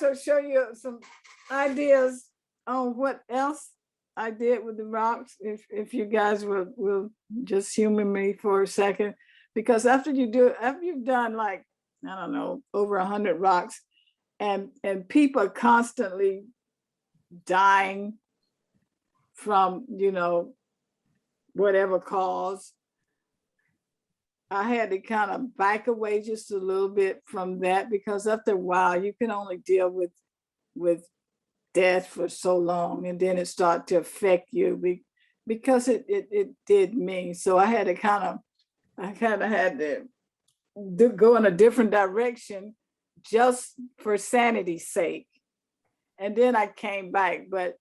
also show you some ideas on what else I did with the rocks, if you guys will just humor me for a second, because after you've done like, I don't know, over 100 rocks, and people are constantly dying from, whatever cause, I had to kind of back away just a little bit from that, because after a while you can only deal with death for so long, and then it started to affect you because it did me. So I kind of had to go in a different direction just for sanity's sake. And then I came back, but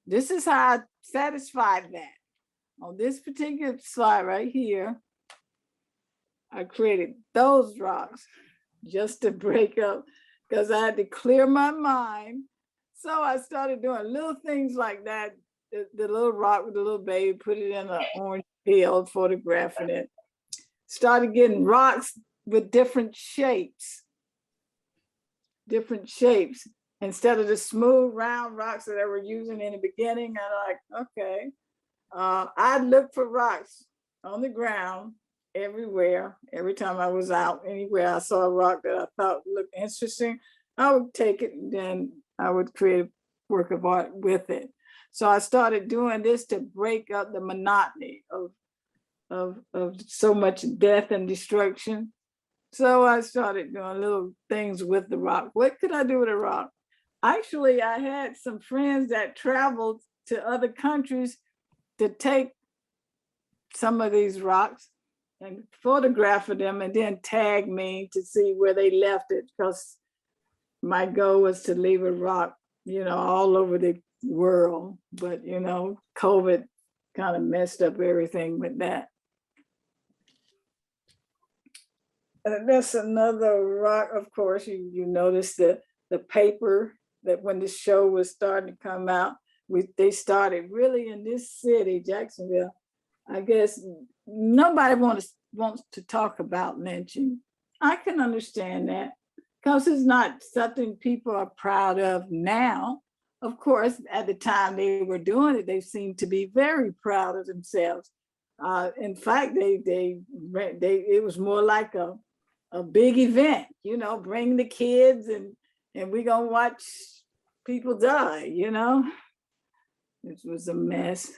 this is how I satisfied that. On this particular slide right here, I created those rocks just to break up, because I had to clear my mind. So I started doing little things like that. The little rock with the little baby, put it in an orange peel, photographing it. Started getting rocks with different shapes. Instead of the smooth round rocks that I were using in the beginning, I'm like, okay. I'd look for rocks on the ground everywhere. Every time I was out, anywhere I saw a rock that I thought looked interesting, I would take it, and then I would create a work of art with it. So I started doing this to break up the monotony of so much death and destruction. So I started doing little things with the rock. What could I do with a rock? Actually, I had some friends that traveled to other countries to take some of these rocks and photograph them, and then tag me to see where they left it, because my goal was to leave a rock, all over the world. But, COVID kind of messed up everything with that. That's another rock, of course. You notice the paper that when the show was starting to come out, they started really in this city, Jacksonville. I guess nobody wants to talk about lynching. I can understand that, because it's not something people are proud of now. Of course, at the time they were doing it, they seemed to be very proud of themselves. In fact, it was more like a big event, bring the kids and we're gonna watch people die, It was a mess.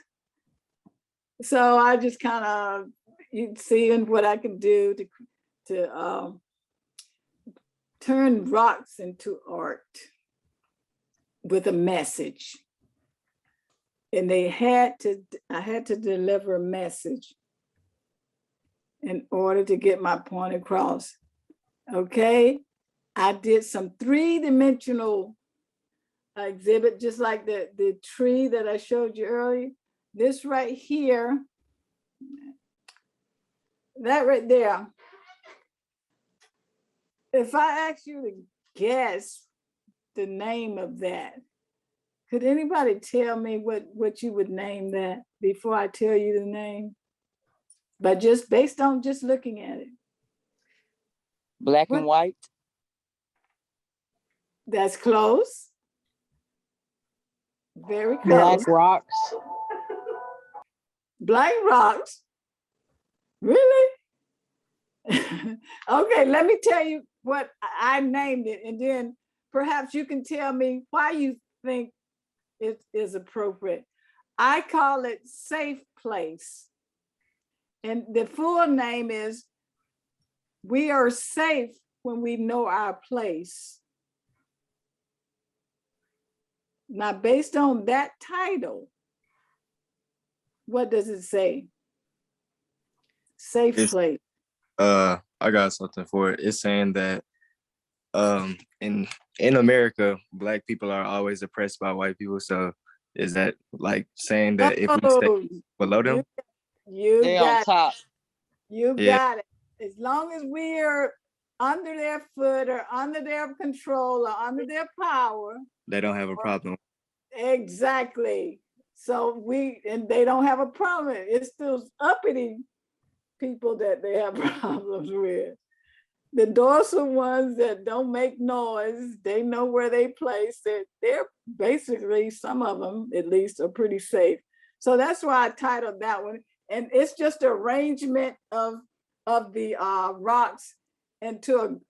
So I just kind of seeing what I can do to turn rocks into art with a message. And I had to deliver a message in order to get my point across. Okay, I did some 3-dimensional exhibit, just like the tree that I showed you earlier. This right here, that right there. If I ask you to guess the name of that, could anybody tell me what you would name that before I tell you the name? But just based on just looking at it. Black and white. That's close. Very close. Black rocks. Black rocks? Really? Okay, let me tell you what I named it, and then perhaps you can tell me why you think it is appropriate. I call it Safe Place. And the full name is We Are Safe When We Know Our Place. Now, based on that title, what does it say? Safe place. I got something for it. It's saying that in America, Black people are always oppressed by white people. So is that like saying that if we stay below them? They're on top. You got it. As long as we're under their foot or under their control or under their power, they don't have a problem. Exactly. So they don't have a problem. It's those uppity people that they have problems with. The dorsal ones that don't make noise, they know where they place it. They're basically, some of them at least, are pretty safe. So that's why I titled that one. And it's just an arrangement of the rocks into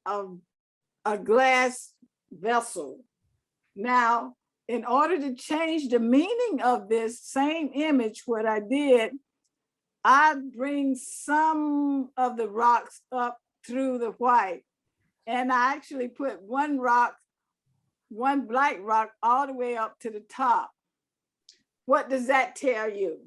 a glass vessel. Now, in order to change the meaning of this same image, what I did, I bring some of the rocks up through the white. And I actually put one rock, one black rock, all the way up to the top. What does that tell you?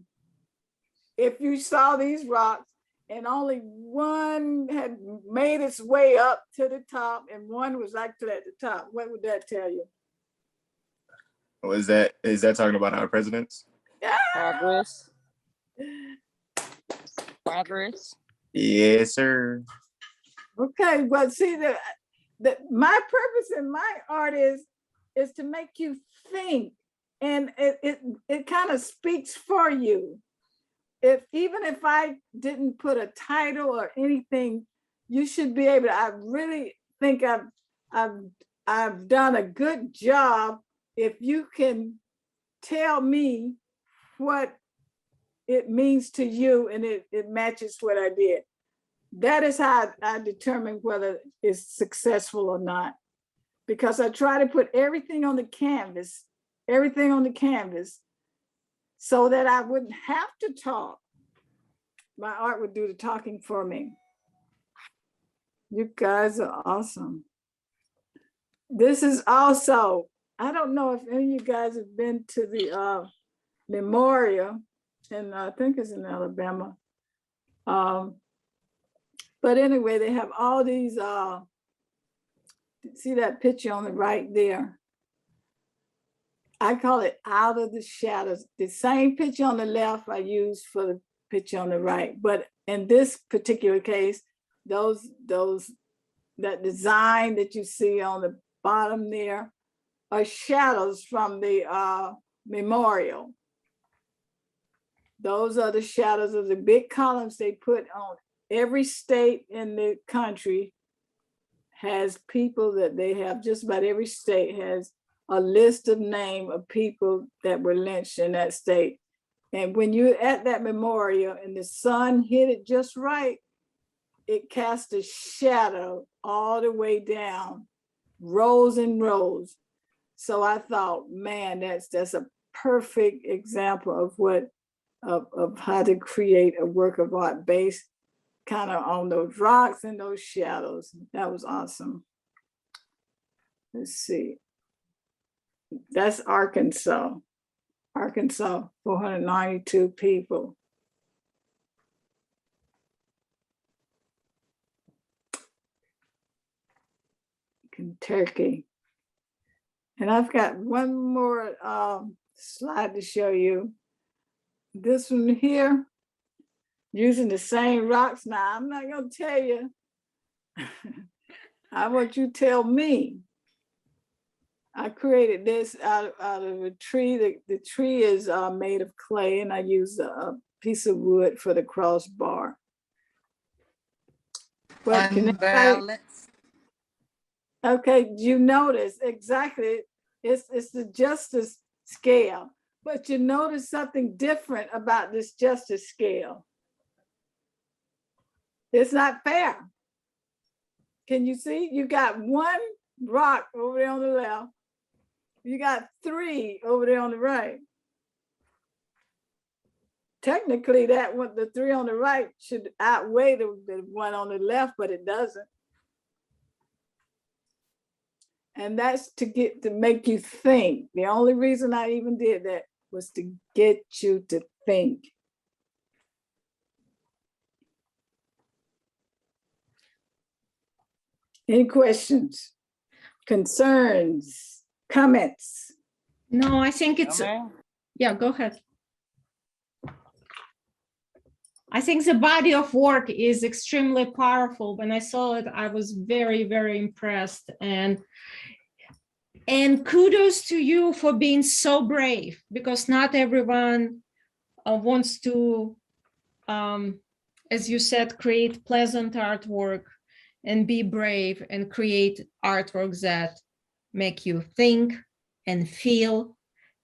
If you saw these rocks and only one had made its way up to the top and one was actually at the top, what would that tell you? Is that talking about our presidents? Progress. Progress. Yes, sir. Okay, but see, my purpose in my art is to make you think, and it kind of speaks for you. Even if I didn't put a title or anything, you should be able to. I really think I've done a good job if you can tell me what it means to you and it matches what I did. That is how I determine whether it's successful or not. Because I try to put everything on the canvas, so that I wouldn't have to talk. My art would do the talking for me. You guys are awesome. This is also, I don't know if any of you guys have been to the memorial, and I think it's in Alabama. But anyway, they have all these, see that picture on the right there? I call it Out of the Shadows. The same picture on the left I use for the picture on the right. But in this particular case, that design that you see on the bottom there are shadows from the memorial. Those are the shadows of the big columns they put on. Every state in the country has people that they have, just about every state has a list of name of people that were lynched in that state. And when you're at that memorial and the sun hit it just right, it casts a shadow all the way down, rows and rows. So I thought, man, that's a perfect example of what of how to create a work of art based kind of on those rocks and those shadows. That was awesome. Let's see. That's Arkansas. 492 people. Kentucky. And I've got one more slide to show you. This one here, using the same rocks. Now, I'm not gonna tell you. I want you to tell me. I created this out of a tree. The tree is made of clay, and I used a piece of wood for the crossbar. But okay, you notice exactly, it's the justice scale, but you notice something different about this justice scale. It's not fair. Can you see? You got one rock over there on the left. You got 3 over there on the right. Technically, that one, the 3 on the right should outweigh the one on the left, but it doesn't. And that's to make you think. The only reason I even did that was to get you to think. Any questions, concerns, comments? No, I think it's, yeah, go ahead. I think the body of work is extremely powerful. When I saw it, I was very, very impressed. And kudos to you for being so brave, because not everyone wants to, as you said, create pleasant artwork. and be brave and create artworks that make you think and feel,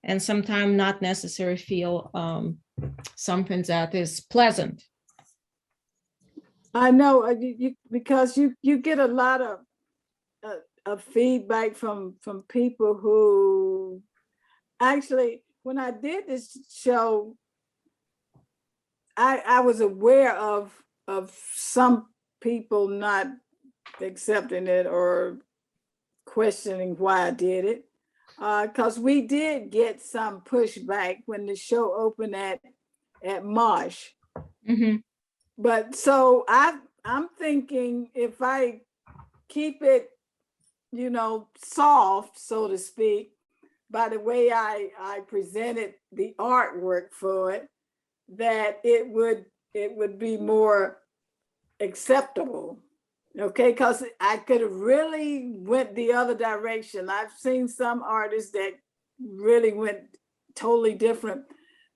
and sometimes not necessarily feel something that is pleasant. I know because you get a lot of feedback from people who actually, when I did this show, I was aware of some people not accepting it or questioning why I did it. Because we did get some pushback when the show opened at Marsh. Mm-hmm. But so I'm thinking if I keep it, you know, soft, so to speak, by the way I presented the artwork for it, that it would be more acceptable. Okay, because I could have really went the other direction. I've seen some artists that really went totally different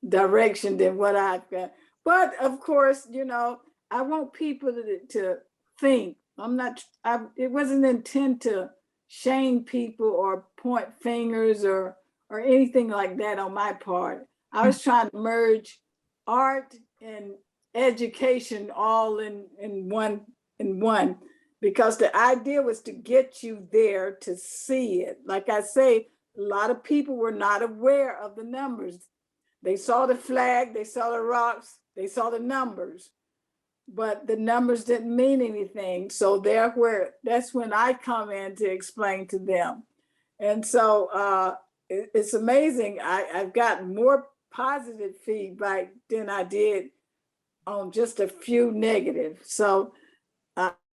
direction than what I've got. But of course, you know, I want people to think. It wasn't intent to shame people or point fingers or anything like that on my part. I was trying to merge art and education all in one, because the idea was to get you there to see it. Like I say, a lot of people were not aware of the numbers. They saw the flag, they saw the rocks, they saw the numbers, but the numbers didn't mean anything. So that's when I come in to explain to them. And so it's amazing. I've gotten more positive feedback than I did on just a few negative. So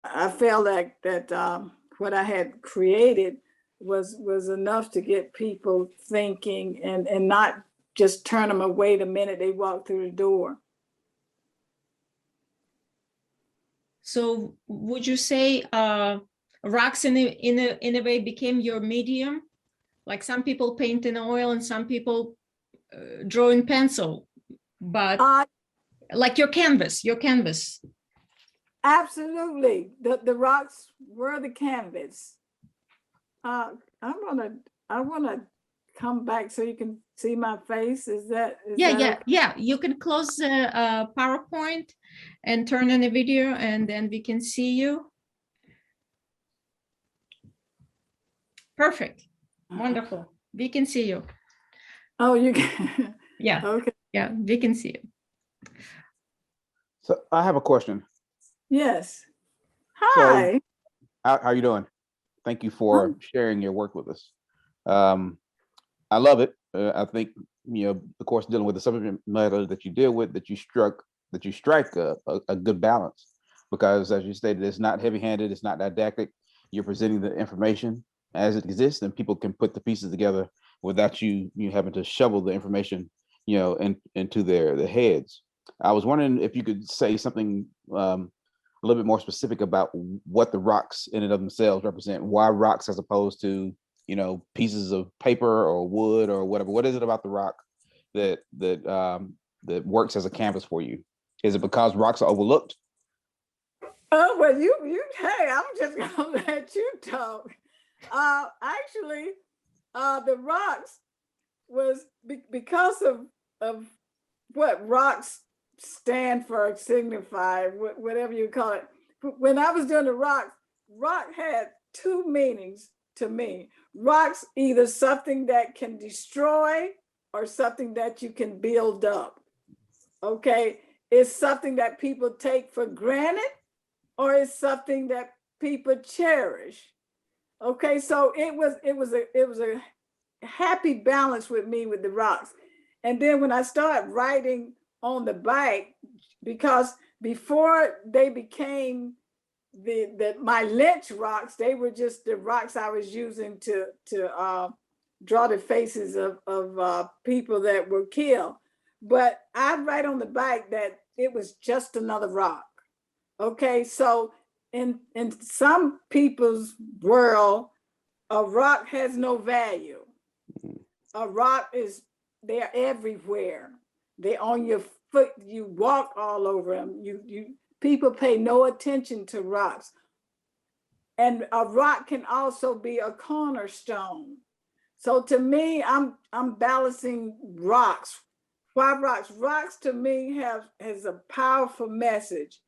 I felt like that what I had created was enough to get people thinking and not just turn them away the minute they walk through the door. So would you say rocks in a way became your medium? Like some people paint in oil and some people draw in pencil, but like your canvas. Absolutely. The rocks were the canvas. I wanna come back so you can see my face. Is that Yeah. You can close the PowerPoint and turn on the video, and then we can see you. Perfect. Wonderful. We can see you. Oh, you can. Yeah. Okay. Yeah, we can see you. So I have a question. Yes. Hi. How you doing? Thank you for sharing your work with us. I love it. I think, you know, of course, dealing with the subject matter that you deal with, that you strike a good balance, because as you stated, it's not heavy-handed, it's not didactic. You're presenting the information as it exists, and people can put the pieces together without you having to shovel the information, you know, into their heads. I was wondering if you could say something a little bit more specific about what the rocks in and of themselves represent. Why rocks as opposed to, you know, pieces of paper or wood or whatever? What is it about the rock that works as a canvas for you? Is it because rocks are overlooked? Oh, well, hey, I'm just gonna let you talk. Actually, the rocks was because of what rocks stand for, signify, whatever you call it. When I was doing the rocks, rock had two meanings to me. Rocks, either something that can destroy or something that you can build up. Okay, it's something that people take for granted, or it's something that people cherish. Okay, so it was a happy balance with me with the rocks. And then when I started writing on the bike, because before they became my lynch rocks, they were just the rocks I was using to draw the faces of people that were killed. But I write on the bike that it was just another rock. Okay, so in some people's world, a rock has no value. A rock they're everywhere. They're on your foot. You walk all over them. People pay no attention to rocks. And a rock can also be a cornerstone. So to me, I'm balancing rocks. Why rocks? Rocks to me has a powerful message.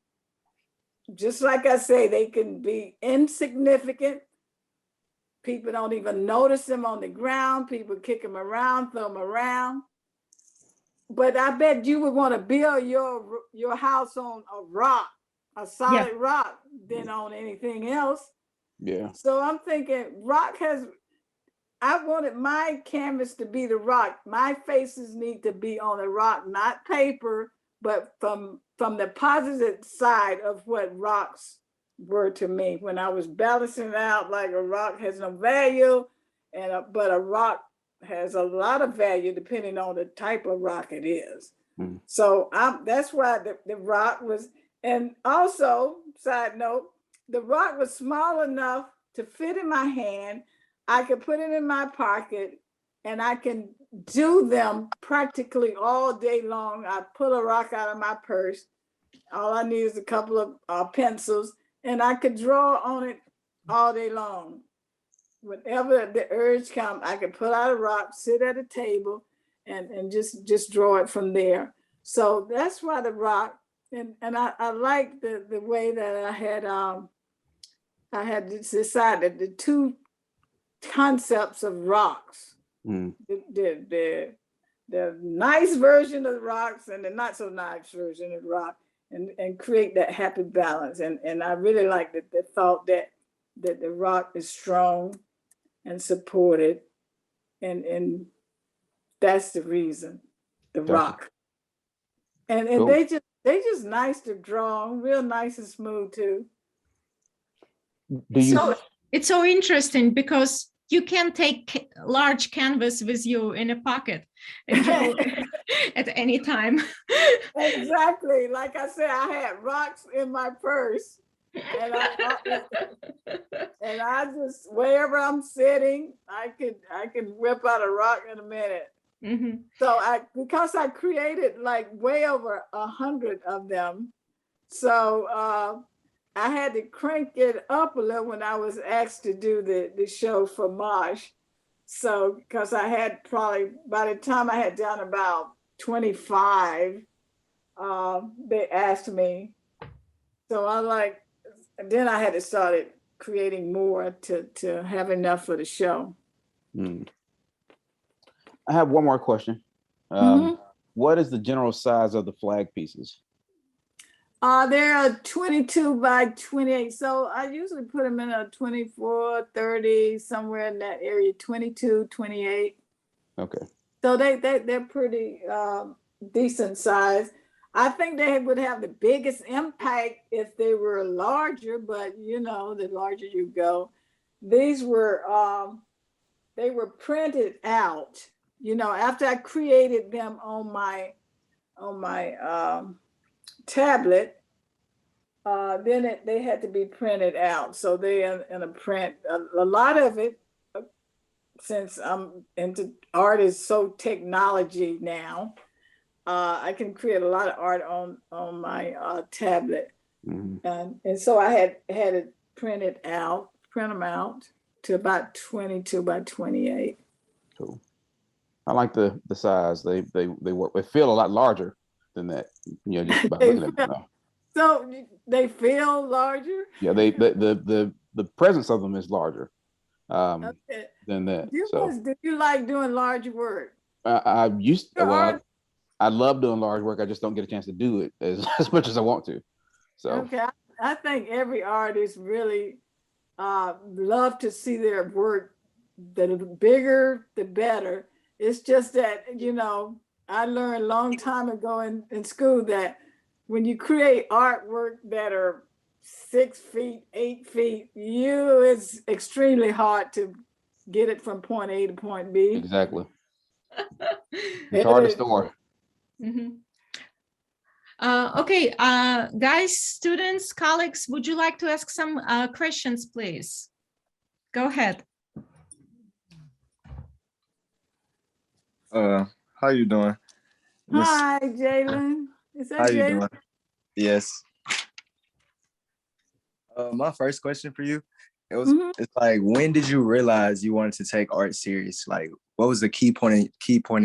Just like I say, they can be insignificant. People don't even notice them on the ground. People kick them around, throw them around. But I bet you would want to build your house on a rock, a solid rock, than on anything else. Yeah. So I'm thinking I wanted my canvas to be the rock. My faces need to be on the rock, not paper, but from the positive side of what rocks were to me. When I was balancing it out, like a rock has no value, but a rock has a lot of value depending on the type of rock it is. Mm. So that's why the rock was, and also, side note, the rock was small enough to fit in my hand. I could put it in my pocket and I can do them practically all day long. I pull a rock out of my purse. All I need is a couple of pencils and I could draw on it all day long. Whenever the urge comes, I could pull out a rock, sit at a table and just draw it from there. So that's why the rock, and I like the way that I had decided the two concepts of rocks, the nice version of the rocks and the not so nice version of the rock, and create that happy balance. And I really like the thought that the rock is strong and supported, and that's the reason, the Gotcha. rock. And Cool. they just nice to draw, real nice and smooth too. Do you? So it's so interesting because you can take large canvas with you in a pocket and draw at any time. Exactly. Like I said, I had rocks in my purse, and I just, wherever I'm sitting, I can whip out a rock in a minute. Mm-hmm. So because I created like way over 100 of them, so I had to crank it up a little when I was asked to do the show for Marsha. So because I had probably, by the time I had done about 25, they asked me. So then I had to start creating more to have enough for the show. Mm. I have one more question. What is the general size of the flag pieces? They're 22 by 28. So I usually put them in a 24, 30, somewhere in that area, 22, 28. Okay. So they're pretty decent size. I think they would have the biggest impact if they were larger, but the larger you go. These were, they were printed out, after I created them on my tablet, then they had to be printed out. So they in a print, a lot of it, since I'm into art is so technology now, I can create a lot of art on my tablet. And so I had it print them out to about 22 by 28. Cool. I like the size. They work. They feel a lot larger than that. Just by looking at them now. So they feel larger. Yeah, the presence of them is larger than that. Do you like doing large work? I used to. Well, I love doing large work. I just don't get a chance to do it as much as I want to. So okay, I think every artist really love to see their work. The bigger, the better. It's just that I learned a long time ago in school that when you create artwork that are 6 feet, 8 feet, it's extremely hard to get it from point A to point B. Exactly. It's hard to store. Mm-hmm. Okay, guys, students, colleagues, would you like to ask some questions, please? Go ahead. How you doing? Hi, Jalen. Is that How you Jalen? doing? Yes. My first question for you Mhm. it's like, when did you realize you wanted to take art serious? Like, what was the key point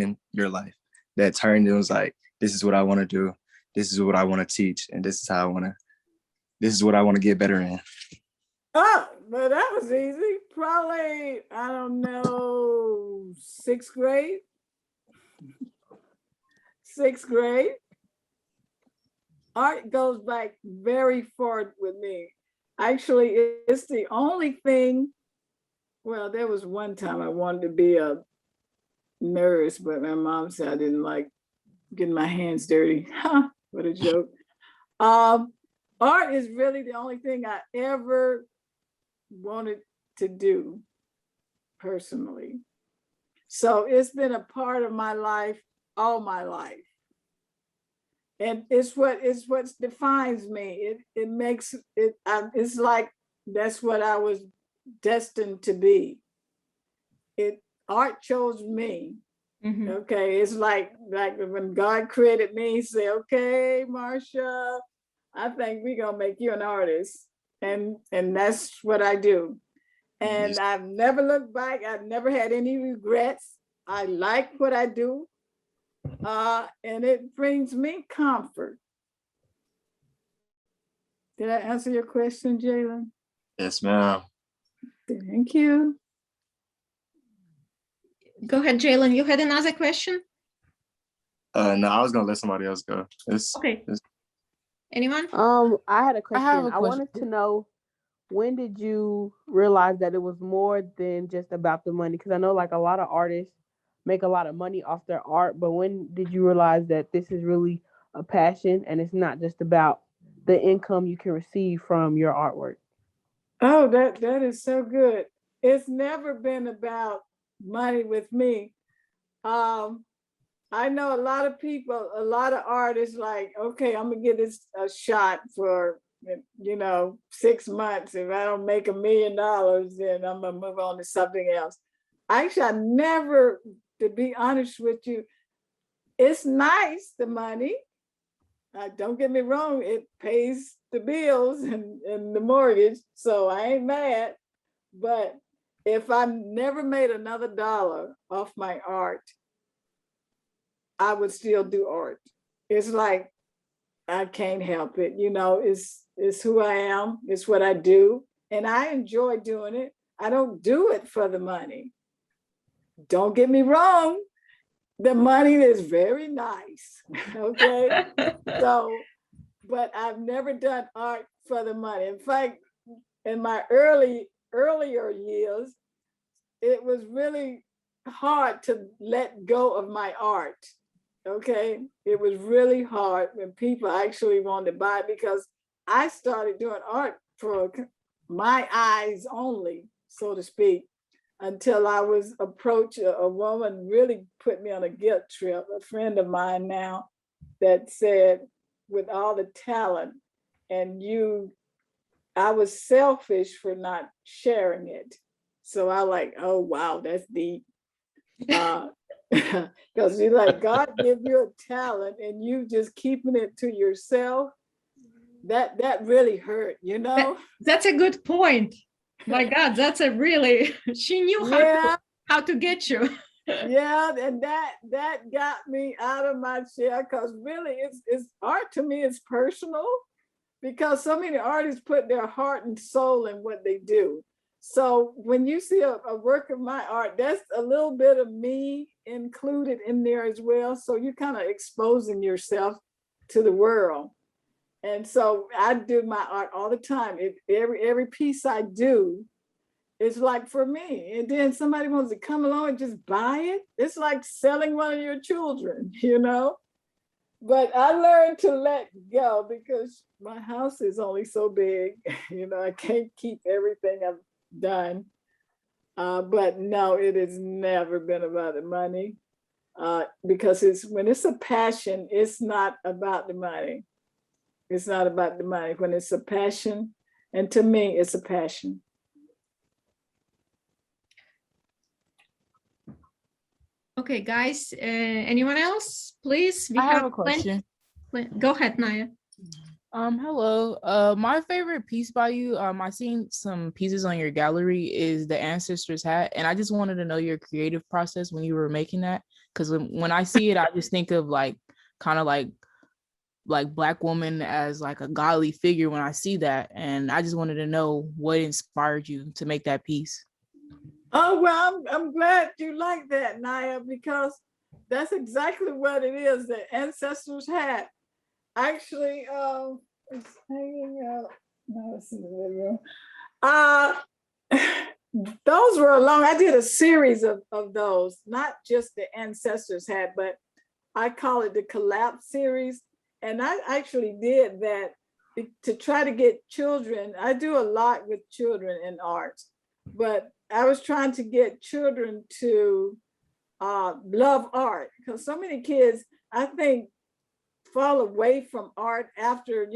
in your life that turned and was like, this is what I want to do, this is what I want to teach, and this is what I want to get better in? Oh, but that was easy. Probably, I don't know, sixth grade. Sixth grade. Art goes back very far with me. Actually, it's the only thing. Well, there was one time I wanted to be a nurse, but my mom said I didn't like getting my hands dirty. What a joke. Art is really the only thing I ever wanted to do personally. So it's been a part of my life all my life. And it's what defines me. It makes it. It's like that's what I was destined to be. Art chose me. Mhm. Okay, it's like when God created me, he said, "Okay, Marsha, I think we're gonna make you an artist," and that's what I do. And I've never looked back. I've never had any regrets. I like what I do, and it brings me comfort. Did I answer your question, Jalen? Yes, ma'am. Thank you. Go ahead, Jalen. You had another question? No, I was gonna let somebody else go. Okay. Anyone? I had a I have question. a I wanted to question. know, when did you realize that it was more than just about the money? Because I know like a lot of artists make a lot of money off their art, but when did you realize that this is really a passion and it's not just about the income you can receive from your artwork? Oh, that is so good. It's never been about money with me. I know a lot of people, a lot of artists like, okay, I'm gonna give this a shot for 6 months. If I don't make $1 million, then I'm gonna move on to something else. Actually, I never, to be honest with you, it's nice, the money. Don't get me wrong, it pays the bills and the mortgage, so I ain't mad. But if I never made another dollar off my art, I would still do art. It's like I can't help it. It's who I am. It's what I do. And I enjoy doing it. I don't do it for the money. Don't get me wrong. The money is very nice. Okay. So, but I've never done art for the money. In fact, in my earlier years, it was really hard to let go of my art. Okay. It was really hard when people actually wanted to buy it, because I started doing art for my eyes only, so to speak, until I was approached. A woman really put me on a guilt trip, a friend of mine now, that said, with all the talent, and I was selfish for not sharing it. So I like, oh wow, that's deep. Because you like, God give you a talent and you just keeping it to yourself. That really hurt, That's a good point. My God, that's a really, she knew how to get you. Yeah, and that got me out of my chair, because really it's art to me is personal, because so many artists put their heart and soul in what they do. So when you see a work of my art, that's a little bit of me included in there as well. So you're kind of exposing yourself to the world. And so I do my art all the time. Every piece I do is like for me. And then somebody wants to come along and just buy it. It's like selling one of your children, But I learned to let go, because my house is only so big. I can't keep everything I've done. But no, it has never been about the money, because when it's a passion, it's not about the money. It's not about the money. When it's a passion, and to me, it's a passion. Okay, guys, anyone else, please? I have a question. Go ahead, Naya. Hello. My favorite piece by you, I seen some pieces on your gallery is the ancestors hat, and I just wanted to know your creative process when you were making that. Because when I see it, I just think of like kind of like Black woman as like a godly figure when I see that, and I just wanted to know what inspired you to make that piece. Oh, well, I'm glad you like that, Naya, because that's exactly what it is, the ancestors hat. Actually, it's hanging out. No, it's in the living room. Uh, those were along, I did a series of those, not just the ancestors hat, but I call it the collapse series. And I actually did that to try to get children. I do a lot with children in art, but I was trying to get children to love art, because so many kids, I think, fall away from art after,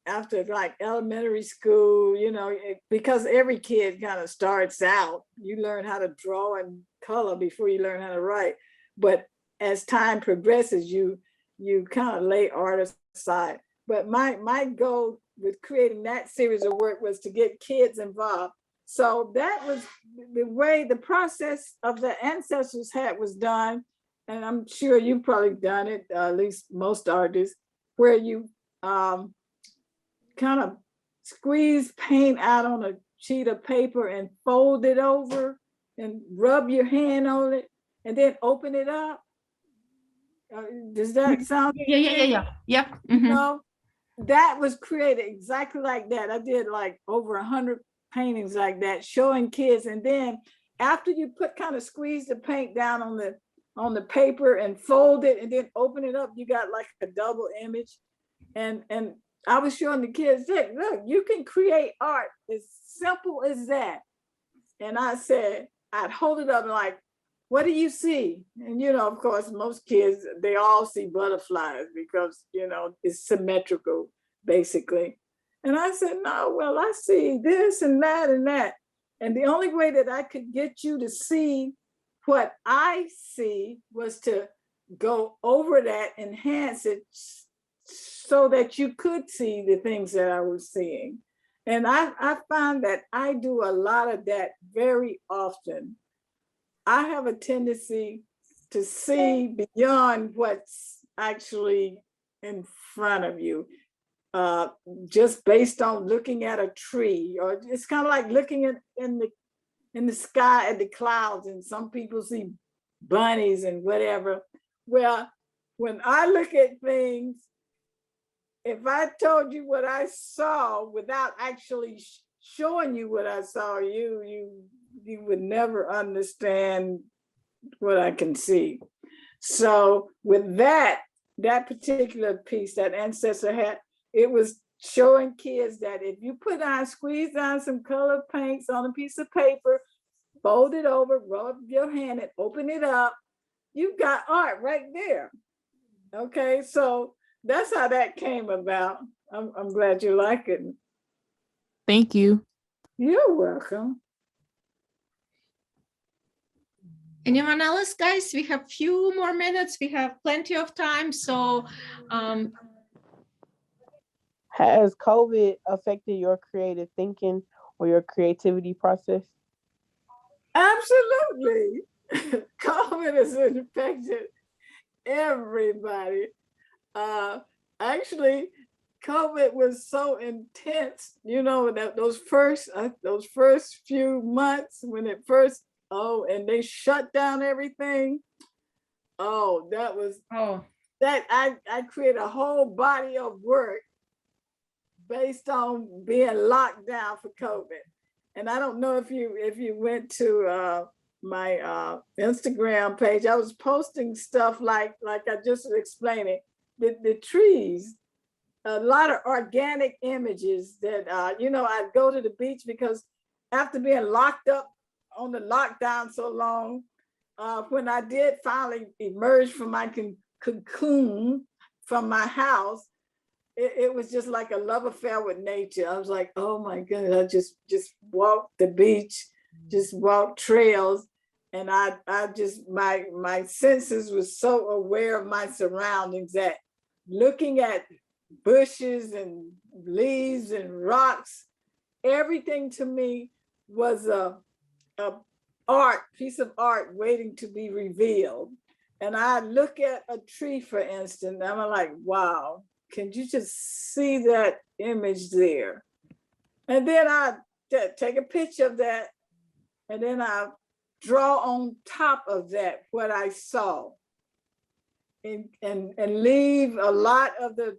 after like elementary school, because every kid kind of starts out, you learn how to draw and color before you learn how to write. But as time progresses, you kind of lay art aside. But my goal with creating that series of work was to get kids involved. So that was the way the process of the ancestors hat was done. And I'm sure you've probably done it, at least most artists, where you kind of squeeze paint out on a sheet of paper and fold it over and rub your hand on it and then open it up. Does that sound? Yeah. No, that was created exactly like that. I did like over 100 paintings like that, showing kids. And then after you kind of squeeze the paint down on the paper and fold it and then open it up, you got like a double image. And I was showing the kids, hey, look, you can create art as simple as that. And I said, I'd hold it up and like, what do you see? And, of course, most kids, they all see butterflies because, it's symmetrical, basically. And I said, no, well, I see this and that and that. And the only way that I could get you to see what I see was to go over that, enhance it so that you could see the things that I was seeing. And I find that I do a lot of that very often. I have a tendency to see beyond what's actually in front of you, just based on looking at a tree, or it's kind of like looking in the sky at the clouds, and some people see bunnies and whatever. Well, when I look at things, if I told you what I saw without actually showing you what I saw, you would never understand what I can see. So with that particular piece, that ancestor hat, it was showing kids that if you squeeze down some colored paints on a piece of paper, fold it over, rub your hand and open it up, you've got art right there. Okay, so that's how that came about. I'm glad you like it. Thank you. You're welcome. Anyone else, guys? We have few more minutes. We have plenty of time. So has COVID affected your creative thinking or your creativity process? Absolutely. COVID has infected everybody. Actually, COVID was so intense, that those first few months when it first, and they shut down everything. That I created a whole body of work based on being locked down for COVID. And I don't know if you went to my Instagram page. I was posting stuff like I just explained it. The trees, a lot of organic images that I'd go to the beach because after being locked up on the lockdown so long, when I did finally emerge from my cocoon from my house, it was just like a love affair with nature. I was like, oh my goodness, I just walked the beach, just walked trails. And I just, my senses was so aware of my surroundings that looking at bushes and leaves and rocks. Everything to me was a piece of art waiting to be revealed. And I look at a tree, for instance, and I'm like, wow, can you just see that image there? And then I take a picture of that, and then I draw on top of that what I saw, and leave a lot of the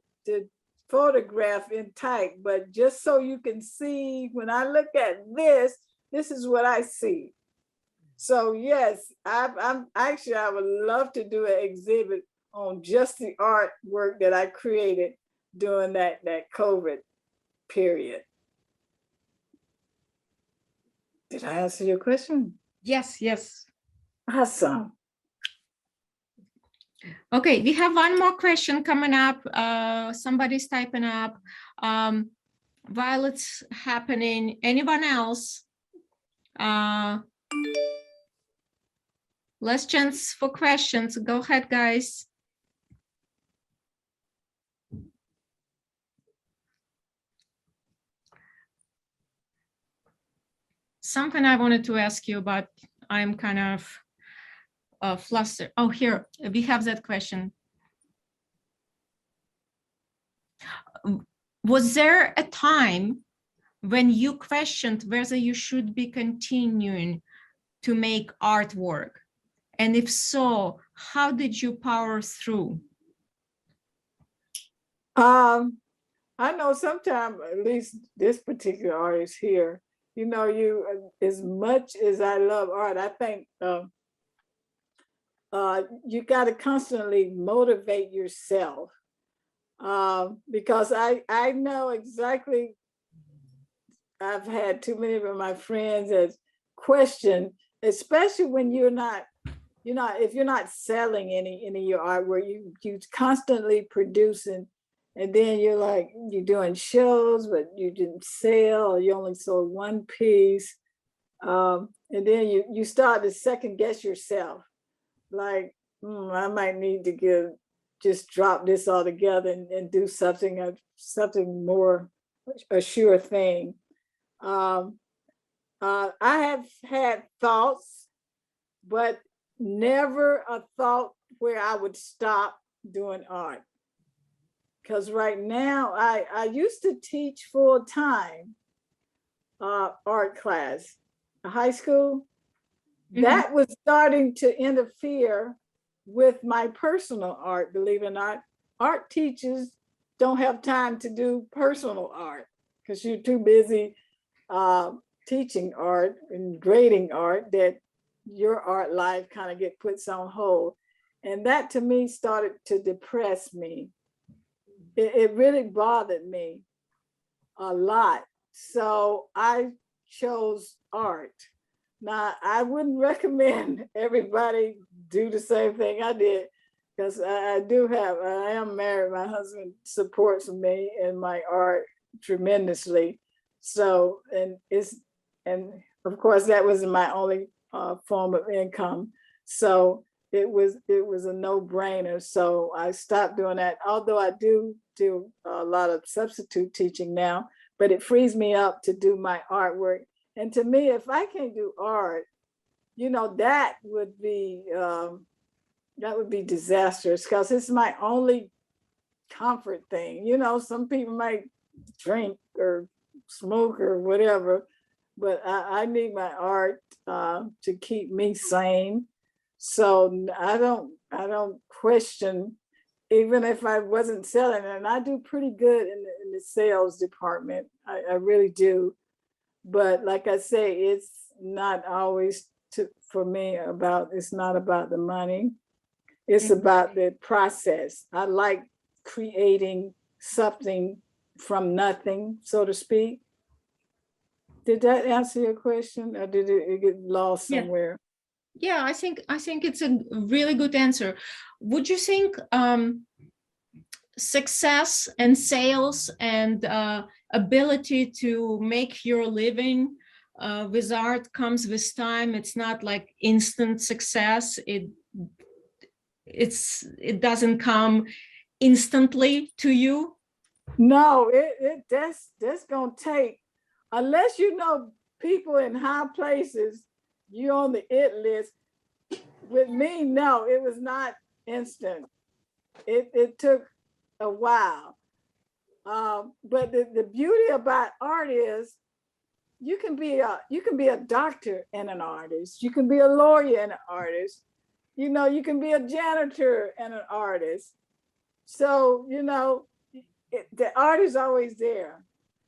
photograph intact, but just so you can see, when I look at this is what I see. So yes, I'm actually, I would love to do an exhibit on just the artwork that I created during that COVID period. Did I answer your question? Yes, yes. Awesome. Okay, we have one more question coming up. Somebody's typing up. While it's happening, anyone else? Last chance for questions. Go ahead, guys. Something I wanted to ask you about, I'm kind of flustered. Oh, here, we have that question. Was there a time when you questioned whether you should be continuing to make artwork? And if so, how did you power through? I know sometimes, at least this particular artist here, you know, as much as I love art, I think you got to constantly motivate yourself, because I know exactly. I've had too many of my friends that question, especially when you're not, if you're not selling any of your artwork, you constantly producing, and then you're like, you're doing shows, but you didn't sell, or you only sold one piece. And then you start to second guess yourself. Like, I might need to just drop this all together and do something more, a sure thing. I have had thoughts, but never a thought where I would stop doing art. Because right now, I used to teach full-time art class, a high school. Mm-hmm. That was starting to interfere with my personal art, believe it or not. Art teachers don't have time to do personal art because you're too busy teaching art and grading art, that your art life kind of get puts on hold. And that to me started to depress me. It really bothered me a lot. So I chose art. Now, I wouldn't recommend everybody do the same thing I did, because I am married. My husband supports me and my art tremendously. So, and of course that was my only form of income. So it was a no-brainer. So I stopped doing that, although I do a lot of substitute teaching now, but it frees me up to do my artwork. And to me, if I can't do art, that would be disastrous, because it's my only comfort thing. Some people might drink or smoke or whatever, but I need my art to keep me sane. So I don't question, even if I wasn't selling, and I do pretty good in the sales department. I really do. But like I say, it's not always for me it's not about the money. It's about the process. I like creating something from nothing, so to speak. Did that answer your question, or did it get lost somewhere? Yeah, I think it's a really good answer. Would you think success and sales and ability to make your living with art comes with time? It's not like instant success. It doesn't come instantly to you. No, that's gonna take, unless you know people in high places, you're on the it list. With me, no, it was not instant. It took a while. But the beauty about art is you can be a doctor and an artist. You can be a lawyer and an artist. You know, you can be a janitor and an artist. So, you know, the art is always there.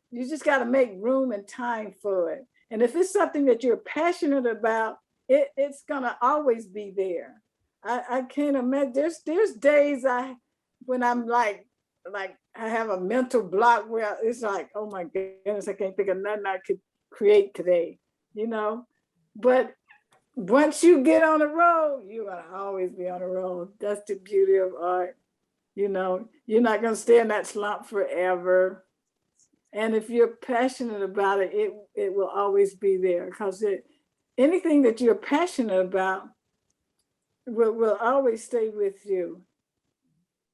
You just got to make room and time for it. And if it's something that you're passionate about, it's gonna always be there. I can't imagine. There's days when I'm like I have a mental block where it's like, oh my goodness, I can't think of nothing I could create today, you know. But once you get on the road, you're gonna always be on the road. That's the beauty of art. You know, you're not gonna stay in that slump forever. And if you're passionate about it, it will always be there, because anything that you're passionate about will always stay with you.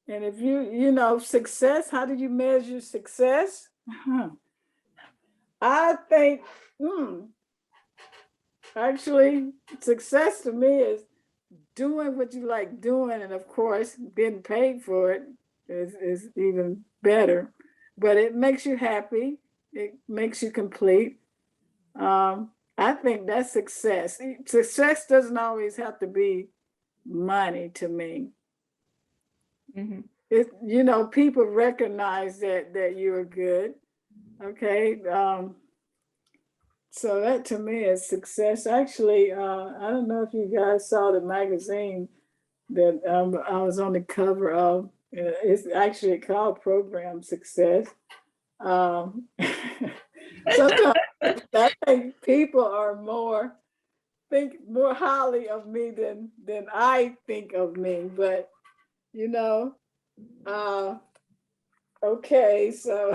And if you know, success, how do you measure success? I think, actually, success to me is doing what you like doing. And of course, getting paid for it is even better. But it makes you happy. It makes you complete. I think that's success. Success doesn't always have to be money to me. Mhm. You know, people recognize that you're good. Okay. So that to me is success. Actually, I don't know if you guys saw the magazine that I was on the cover of. It's actually called Program Success. Sometimes I think people are think more highly of me than I think of me. But you know, okay, so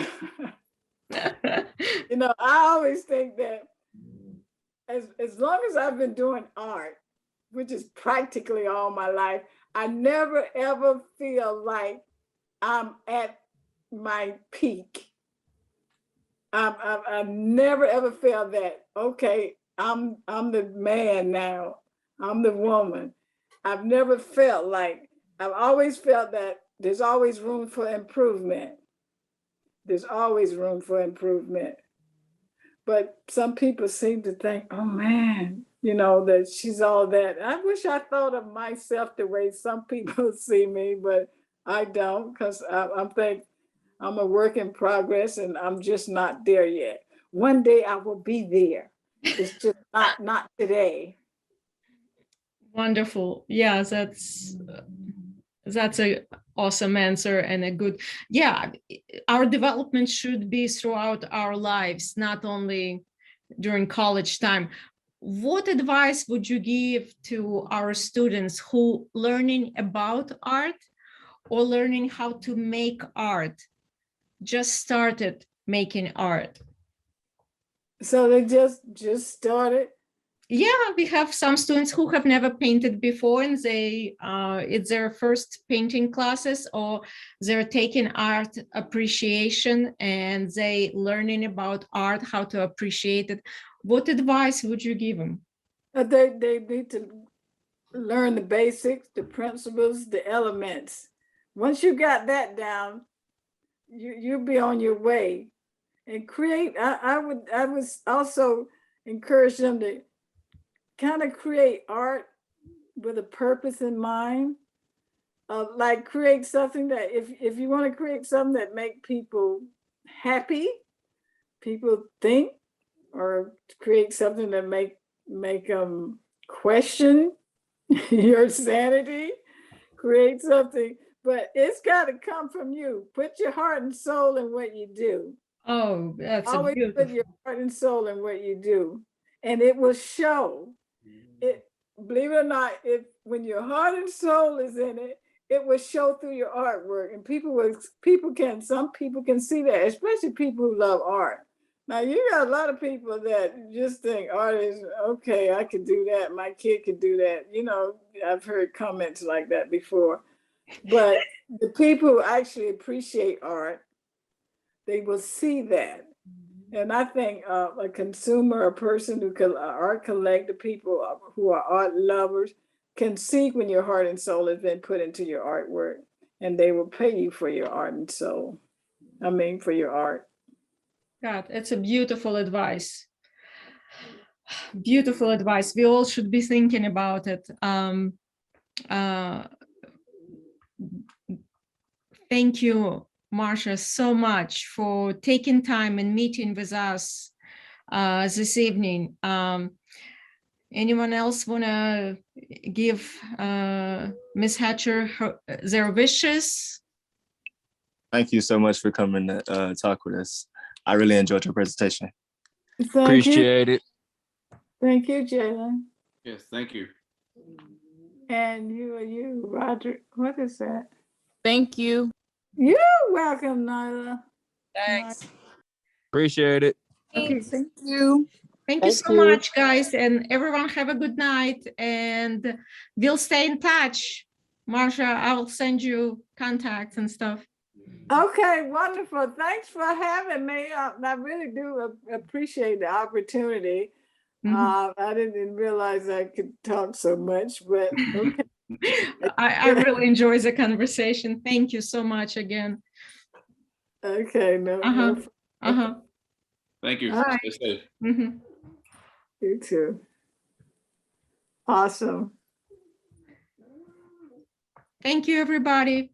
you know, I always think that as long as I've been doing art, which is practically all my life, I never ever feel like I'm at my peak. I've never ever felt that, okay, I'm the man now. I'm the woman. I've never felt like, I've always felt that there's always room for improvement. There's always room for improvement. But some people seem to think, oh man, you know, that she's all that. I wish I thought of myself the way some people see me, but I don't, because I'm think I'm a work in progress and I'm just not there yet. One day I will be there. It's just not today. Wonderful. Yeah, that's a awesome answer and a good, yeah, our development should be throughout our lives, not only during college time. What advice would you give to our students who learning about art or learning how to make art, just started making art? So they just started. Yeah, we have some students who have never painted before, and they it's their first painting classes, or they're taking art appreciation and they learning about art, how to appreciate it. What advice would you give them? They need to learn the basics, the principles, the elements. Once you got that down, you'll be on your way. And create, I would also encourage them to kind of create art with a purpose in mind. Like create something that if you want to create something that make people happy, people think, or create something that make them question your sanity, create something, but it's got to come from you. Put your heart and soul in what you do. Oh, that's a Always put beautiful. your heart and soul in what you do, and it will show. It, believe it or not, if when your heart and soul is in it, it will show through your artwork, and some people can see that, especially people who love art. Now you got a lot of people that just think art is okay. I could do that. My kid could do that. You know, I've heard comments like that before. But the people who actually appreciate art they will see that. And I think a consumer, a person who art collector, people who are art lovers can see when your heart and soul has been put into your artwork, and they will pay you for your art and soul. I mean, for your art. God, it's a beautiful advice. Beautiful advice. We all should be thinking about it. Thank you, Marsha, so much for taking time and meeting with us this evening. Anyone else want to give Ms. Hatcher their wishes? Thank you so much for coming to talk with us. I really enjoyed your presentation. Thank you. Appreciate it. Thank you, Jalen. Yes, thank you. And you, Roger. What is that? Thank you. You're welcome, Nyla. Thanks. Appreciate it. Okay, Thank you. Thank you Thank so you. much, guys, and everyone have a good night, and we'll stay in touch. Marsha, I'll send you contacts and stuff. okay, wonderful. Thanks for having me. I really do appreciate the opportunity. I didn't realize I could talk so much, but okay. I really enjoy the conversation. Thank you so much again. Okay, no, no, Thank you. Bye. Stay safe. Mhm. you too. Awesome. Thank you, everybody.